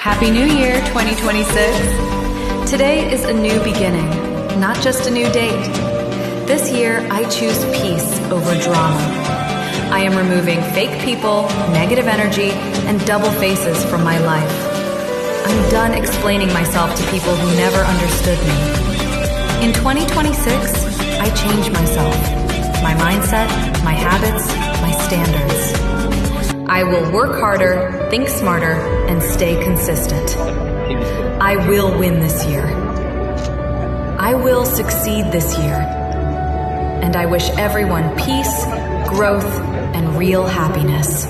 Happy New Year 2026! Today is a new beginning, not just a new date. This year, I choose peace over drama. I am removing fake people, negative energy, and double faces from my life. I'm done explaining myself to people who never understood me. In 2026, I change myself, my mindset, my habits, my standards. I will work harder, think smarter, and stay consistent. I will win this year. I will succeed this year. And I wish everyone peace, growth, and real happiness.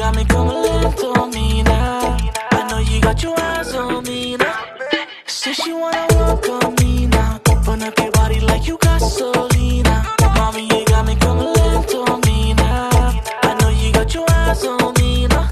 got me coming lento on me now. I know you got your eyes on me now. Say she wanna walk on me now. Open up your body like you got Solina. Mommy, you got me coming lento on me now. I know you got your eyes on me now.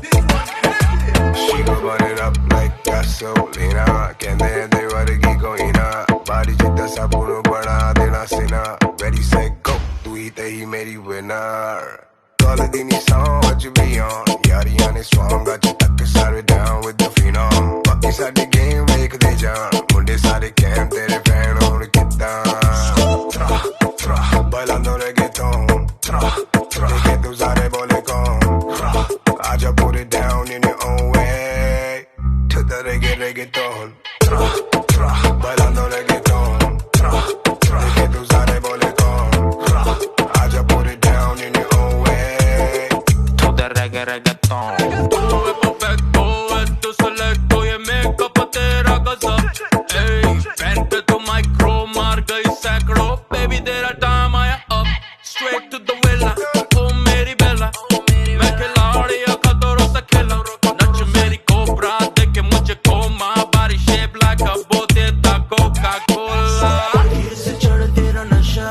She gon' burn it up like gasolina. Kende de vargi koina. Body jita sa puro bana dena sina. Ready set go, tu hi te hi meri winner. Call it in your song, what you be on? Yari on is strong, got you tuck it down with the phenom. Bucky side the game, make the jump. Munde side camp, tere fan on the get down. Tra, tra, bailando reggaeton. Tra, tra, que tu sare bole con. I just put it down in your own way. To the reggaeton. Tra, tra, bailando reggaeton. Tra, tra, que tu sare bole con. I just put it down in your own way. To the reggaeton. Todo es perfecto, esto selecto y en mi capatera casa. Ey, vente tu micro, marca y sacro. Baby, there are time I am up. Straight to the villa, oh meri bella. मैं खिलाड़ी खतरों से खेला. नच मेरी cobra देखे मुझे coma. Body shape like a bote da Coca-Cola. ये से चढ़ तेरा नशा.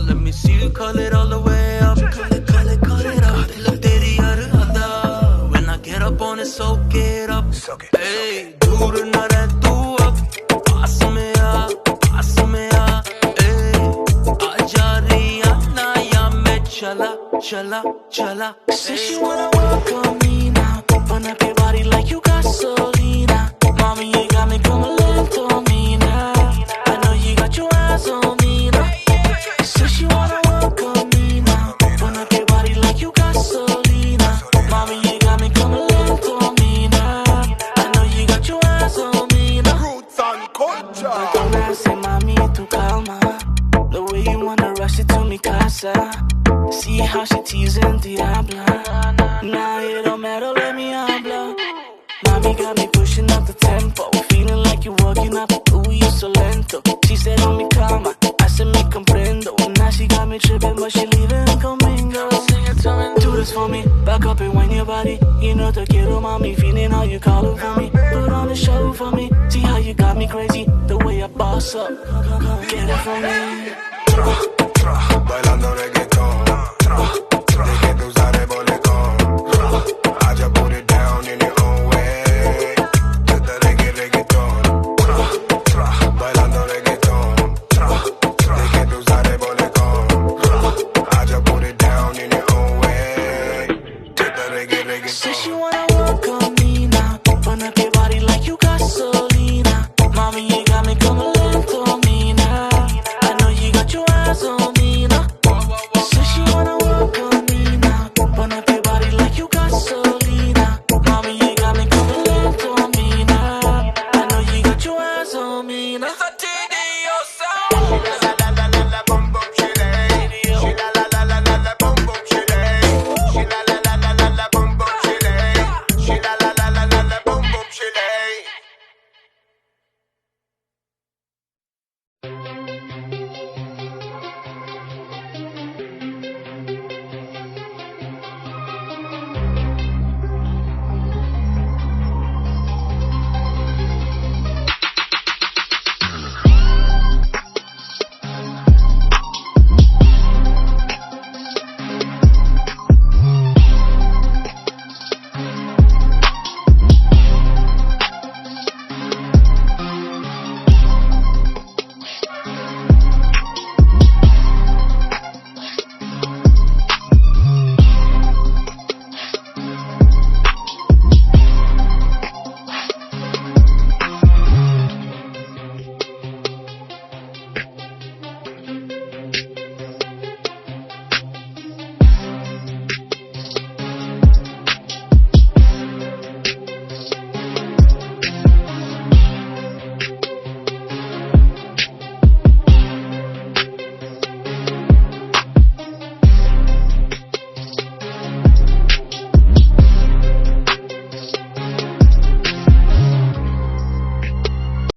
Let me see you call it all the way up. Call it up. दिल तेरी हर अदा. When I get up on it, soak it up. Hey, दूर न रह तू अब. पास में आ. Hey, आजा रियाना या मैं चला. Say she wanna walk on me now. Open up your body like you got Solina. Mommy, you got me coming lento on me now. I know you got your eyes on me now. Say she wanna walk on me now. Open up your body like you got Solina. Mommy, you got me coming lento on me now. I know you got your eyes on me now. Roots and culture. Ahora say mami, tu calma. The way you wanna rush it to me casa. See how she teasing Diabla. Now it don't matter, let me habla. Mommy got me pushing up the tempo. Feeling like you walking up, ooh, you so lento. She said on me calma, I said me comprendo. Now she got me tripping, but she leaving conmigo. Sing it to me, do this for me. Back up and wind your body. You know te quiero, mommy. Feeling how you calling for me. Put on a show for me. See how you got me crazy. The way I boss up. Get it from me. Tra, tra, bailando reggaeton. Tra, tra, que tu sare bole con. I just put it down in your own way. To the reggaeton. Tra, tra, bailando reggaeton. Tra, tra, que tu sare bole con. I just put it down in your own way. To the reggaeton. Say she wanna